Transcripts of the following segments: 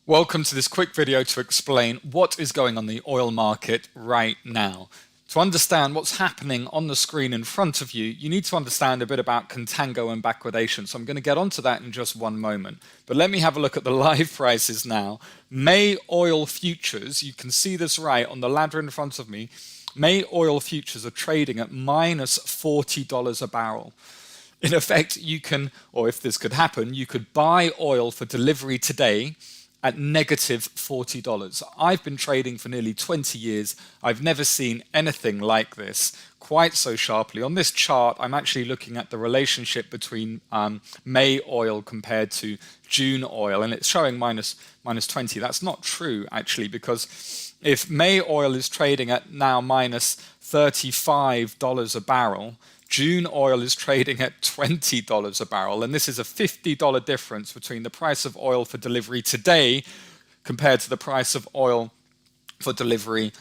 Welcome to this quick video to explain what is going on in the oil market right now. To understand what's happening on the screen in front of you, you need to understand a bit about contango and backwardation. So I'm going to get onto that in just one moment. But let me have a look at the live prices now. May oil futures, you can see this right on the ladder in front of me. May oil futures are trading at minus $40 a barrel. In effect, you can, or if this could happen, you could buy oil for delivery today at negative $40. I've been trading for nearly 20 years. I've never seen anything like this quite so sharply. On this chart, I'm actually looking at the relationship between May oil compared to June oil, and it's showing minus 20. That's not true, actually, because if May oil is trading at now minus $35 a barrel, June oil is trading at $20 a barrel, and this is a $50 difference between the price of oil for delivery today compared to the price of oil for delivery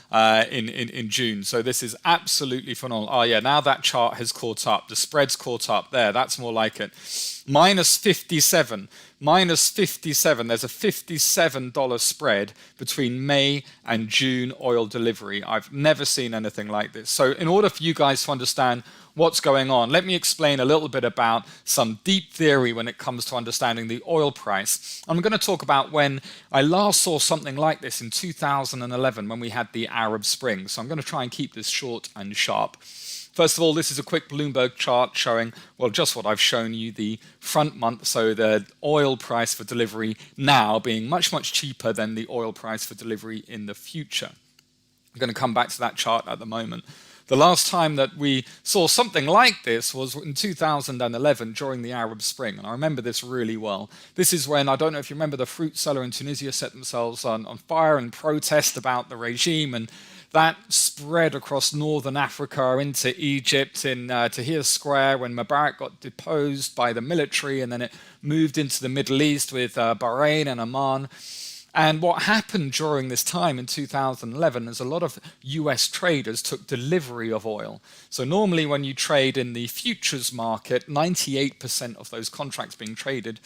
in June. So this is absolutely phenomenal. Oh yeah, now that chart has caught up. The spread's caught up there. That's more like it. Minus 57. Minus 57. There's a $57 spread between May and June oil delivery. I've never seen anything like this. So in order for you guys to understand what's going on, let me explain a little bit about some deep theory when it comes to understanding the oil price. I'm going to talk about when I last saw something like this in 2011 when we had the Arab Spring. So I'm going to try and keep this short and sharp. First of all, this is a quick Bloomberg chart showing, well, just what I've shown you, the front month, so the oil price for delivery now being much, much cheaper than the oil price for delivery in the future. I'm going to come back to that chart at the moment. The last time that we saw something like this was in 2011 during the Arab Spring, and I remember this really well. This is when, I don't know if you remember, the fruit seller in Tunisia set themselves on fire and protest about the regime, and that spread across northern Africa into Egypt in Tahrir Square when Mubarak got deposed by the military, and then it moved into the Middle East with Bahrain and Oman. And what happened during this time in 2011 is a lot of US traders took delivery of oil. So normally when you trade in the futures market, 98% of those contracts being traded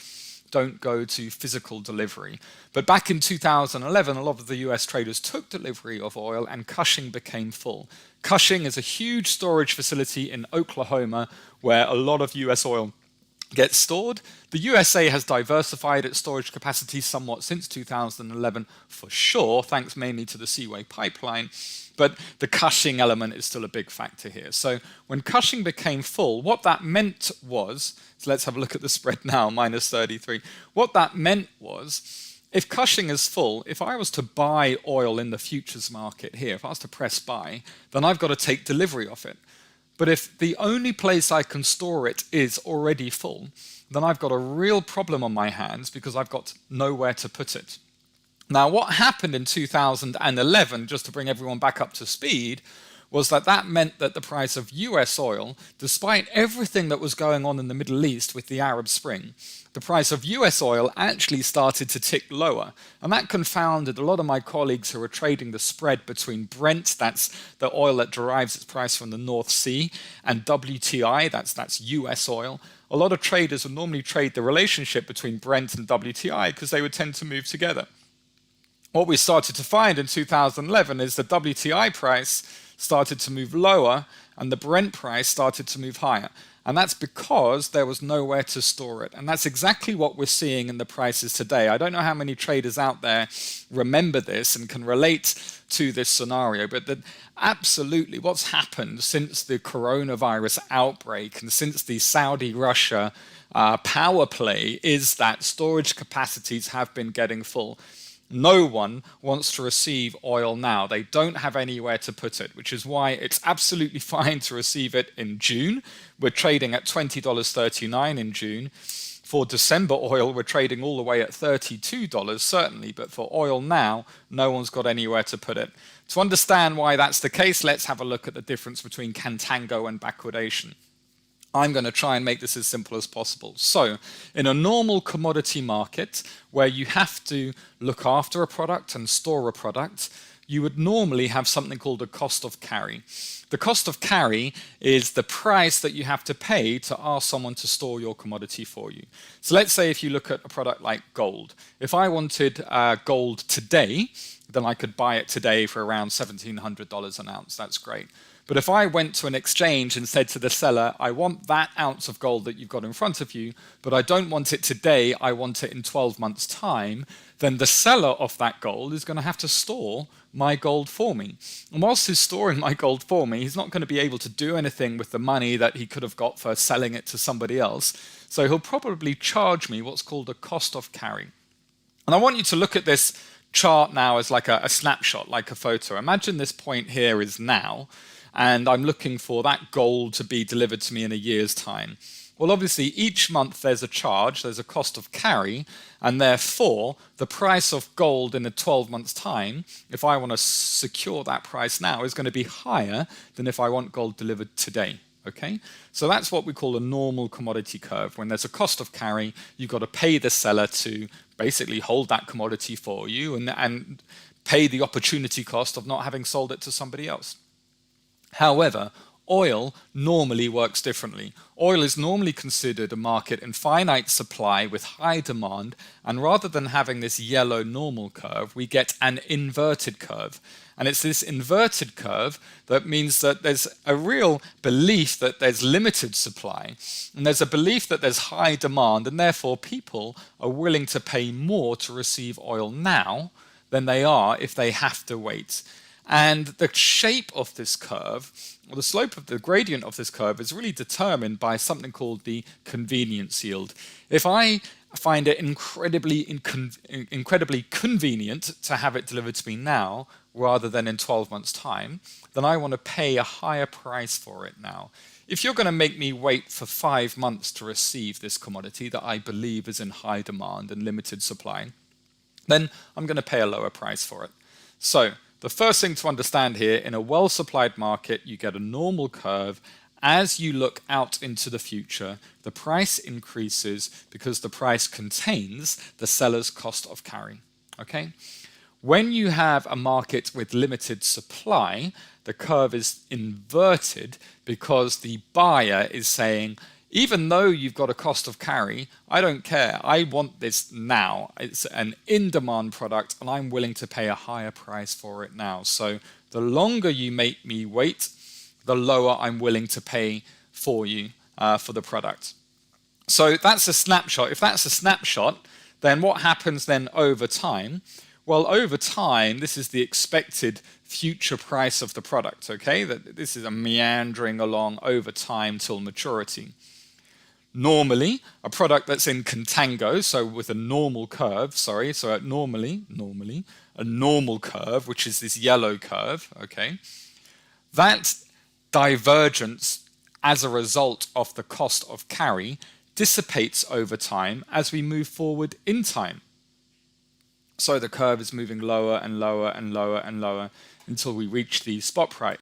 don't go to physical delivery. But back in 2011, a lot of the US traders took delivery of oil and Cushing became full. Cushing is a huge storage facility in Oklahoma where a lot of US oil gets stored. The USA has diversified its storage capacity somewhat since 2011 for sure, thanks mainly to the Seaway pipeline, but the Cushing element is still a big factor here. So when Cushing became full, what that meant was, so let's have a look at the spread now, minus 33. What that meant was, if Cushing is full, if I was to buy oil in the futures market here, if I was to press buy, then I've got to take delivery of it. But if the only place I can store it is already full, then I've got a real problem on my hands because I've got nowhere to put it. Now, what happened in 2011, just to bring everyone back up to speed, was that meant that the price of US oil, despite everything that was going on in the Middle East with the Arab Spring, the price of US oil actually started to tick lower. And that confounded a lot of my colleagues who were trading the spread between Brent, that's the oil that derives its price from the North Sea, and WTI, that's US oil. A lot of traders would normally trade the relationship between Brent and WTI because they would tend to move together. What we started to find in 2011 is the WTI price started to move lower and the Brent price started to move higher. And that's because there was nowhere to store it. And that's exactly what we're seeing in the prices today. I don't know how many traders out there remember this and can relate to this scenario, but that absolutely what's happened since the coronavirus outbreak and since the Saudi-Russia power play is that storage capacities have been getting full. No one wants to receive oil now. They don't have anywhere to put it, which is why it's absolutely fine to receive it in June. We're trading at $20.39 in June. For December oil, we're trading all the way at $32, certainly, but for oil now, no one's got anywhere to put it. To understand why that's the case, let's have a look at the difference between contango and backwardation. I'm going to try and make this as simple as possible. So, in a normal commodity market where you have to look after a product and store a product, you would normally have something called a cost of carry. The cost of carry is the price that you have to pay to ask someone to store your commodity for you. So let's say if you look at a product like gold. If I wanted gold today, then I could buy it today for around $1,700 an ounce. That's great. But if I went to an exchange and said to the seller, I want that ounce of gold that you've got in front of you, but I don't want it today, I want it in 12 months' time, then the seller of that gold is going to have to store my gold for me. And whilst he's storing my gold for me, he's not going to be able to do anything with the money that he could have got for selling it to somebody else. So he'll probably charge me what's called a cost of carry. And I want you to look at this chart now as like a snapshot, like a photo. Imagine this point here is now, and I'm looking for that gold to be delivered to me in a year's time. Well, obviously, each month there's a charge, there's a cost of carry, and therefore the price of gold in a 12 months' time, if I want to secure that price now, is going to be higher than if I want gold delivered today. Okay, so that's what we call a normal commodity curve. When there's a cost of carry, you've got to pay the seller to basically hold that commodity for you and pay the opportunity cost of not having sold it to somebody else. However, oil normally works differently. Oil is normally considered a market in finite supply with high demand, and rather than having this yellow normal curve, we get an inverted curve. And it's this inverted curve that means that there's a real belief that there's limited supply, and there's a belief that there's high demand, and therefore people are willing to pay more to receive oil now than they are if they have to wait. And the shape of this curve, or the slope of the gradient of this curve, is really determined by something called the convenience yield. If I find it incredibly convenient to have it delivered to me now rather than in 12 months' time, then I want to pay a higher price for it now. If you're going to make me wait for 5 months to receive this commodity that I believe is in high demand and limited supply, then I'm going to pay a lower price for it. So the first thing to understand here, in a well-supplied market, you get a normal curve. As you look out into the future, the price increases because the price contains the seller's cost of carry. Okay? When you have a market with limited supply, the curve is inverted because the buyer is saying, even though you've got a cost of carry, I don't care. I want this now. It's an in-demand product, and I'm willing to pay a higher price for it now. So the longer you make me wait, the lower I'm willing to pay for you for the product. So that's a snapshot. If that's a snapshot, then what happens then over time? Well, over time, this is the expected future price of the product, okay? This is a meandering along over time till maturity. Normally, a product that's in contango, so with a normal curve, normally, a normal curve, which is this yellow curve, okay, that divergence as a result of the cost of carry dissipates over time as we move forward in time. So the curve is moving lower and lower and lower and lower until we reach the spot price.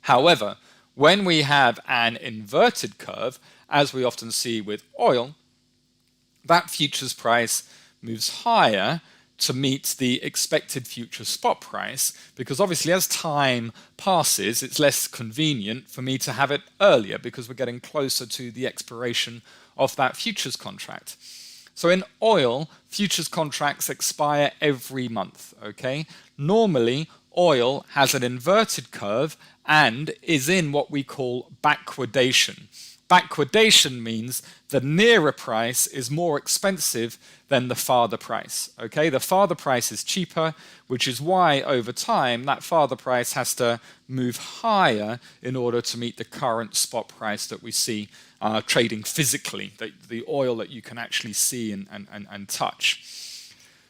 However, when we have an inverted curve, as we often see with oil, that futures price moves higher to meet the expected future spot price, because obviously as time passes, it's less convenient for me to have it earlier because we're getting closer to the expiration of that futures contract. So in oil, futures contracts expire every month, okay? Normally, oil has an inverted curve and is in what we call backwardation. Backwardation means the nearer price is more expensive than the farther price. Okay, the farther price is cheaper, which is why over time that farther price has to move higher in order to meet the current spot price that we see trading physically, the oil that you can actually see and touch.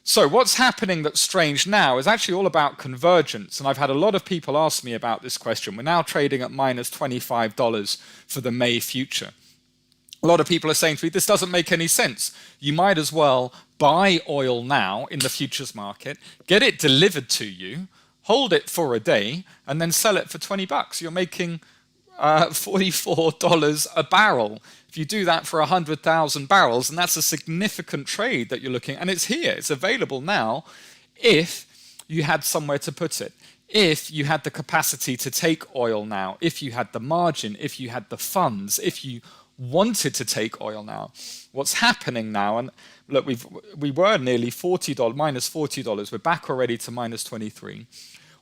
So what's happening that's strange now is actually all about convergence, and I've had a lot of people ask me about this question. We're now trading at minus $25 for the May future. A lot of people are saying to me, this doesn't make any sense. You might as well buy oil now in the futures market, get it delivered to you, hold it for a day, and then sell it for 20 bucks. You're making $44 a barrel. If you do that for 100,000 barrels, and that's a significant trade that you're looking, and it's here, it's available now if you had somewhere to put it, if you had the capacity to take oil now, if you had the margin, if you had the funds, if you wanted to take oil now. What's happening now, and look, we were nearly $40, minus $40. We're back already to minus 23.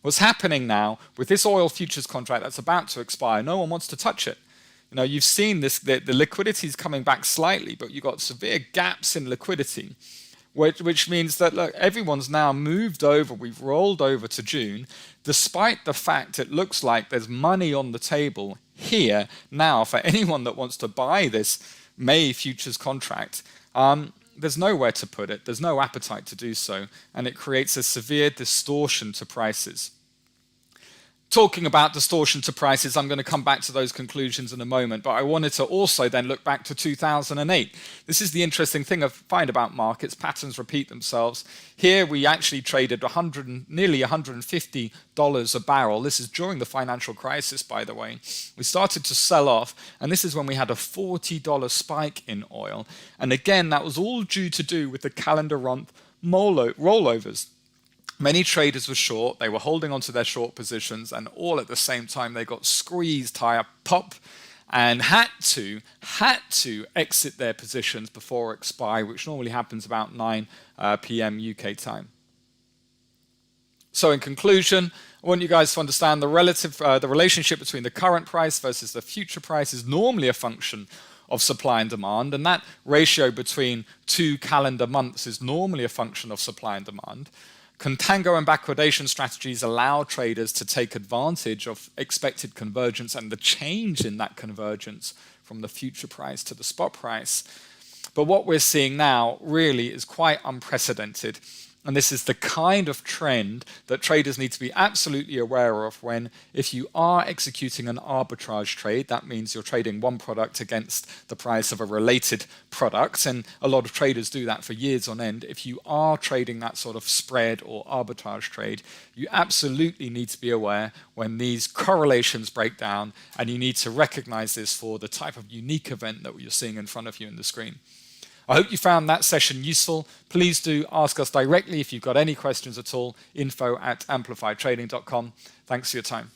What's happening now with this oil futures contract that's about to expire, no one wants to touch it. You know, you've seen this, the liquidity is coming back slightly, but you've got severe gaps in liquidity, which means that, look, everyone's now moved over, we've rolled over to June, despite the fact it looks like there's money on the table here now for anyone that wants to buy this May futures contract. There's nowhere to put it, there's no appetite to do so, and it creates a severe distortion to prices. Talking about distortion to prices, I'm going to come back to those conclusions in a moment, but I wanted to also then look back to 2008. This is the interesting thing I find about markets. Patterns repeat themselves. Here we actually traded nearly $150 a barrel. This is during the financial crisis, by the way. We started to sell off, and this is when we had a $40 spike in oil. And again, that was all due with the calendar month rollovers. Many traders were short, they were holding onto their short positions, and all at the same time they got squeezed higher, pop, and had to exit their positions before expiry, which normally happens about 9 p.m. UK time. So in conclusion, I want you guys to understand the relationship between the current price versus the future price is normally a function of supply and demand, and that ratio between 2 calendar months is normally a function of supply and demand. Contango and backwardation strategies allow traders to take advantage of expected convergence and the change in that convergence from the future price to the spot price. But what we're seeing now really is quite unprecedented. And this is the kind of trend that traders need to be absolutely aware of if you are executing an arbitrage trade, that means you're trading one product against the price of a related product. And a lot of traders do that for years on end. If you are trading that sort of spread or arbitrage trade, you absolutely need to be aware when these correlations break down, and you need to recognize this for the type of unique event that you're seeing in front of you in the screen. I hope you found that session useful. Please do ask us directly if you've got any questions at all. info@amplifiedtrading.com. Thanks for your time.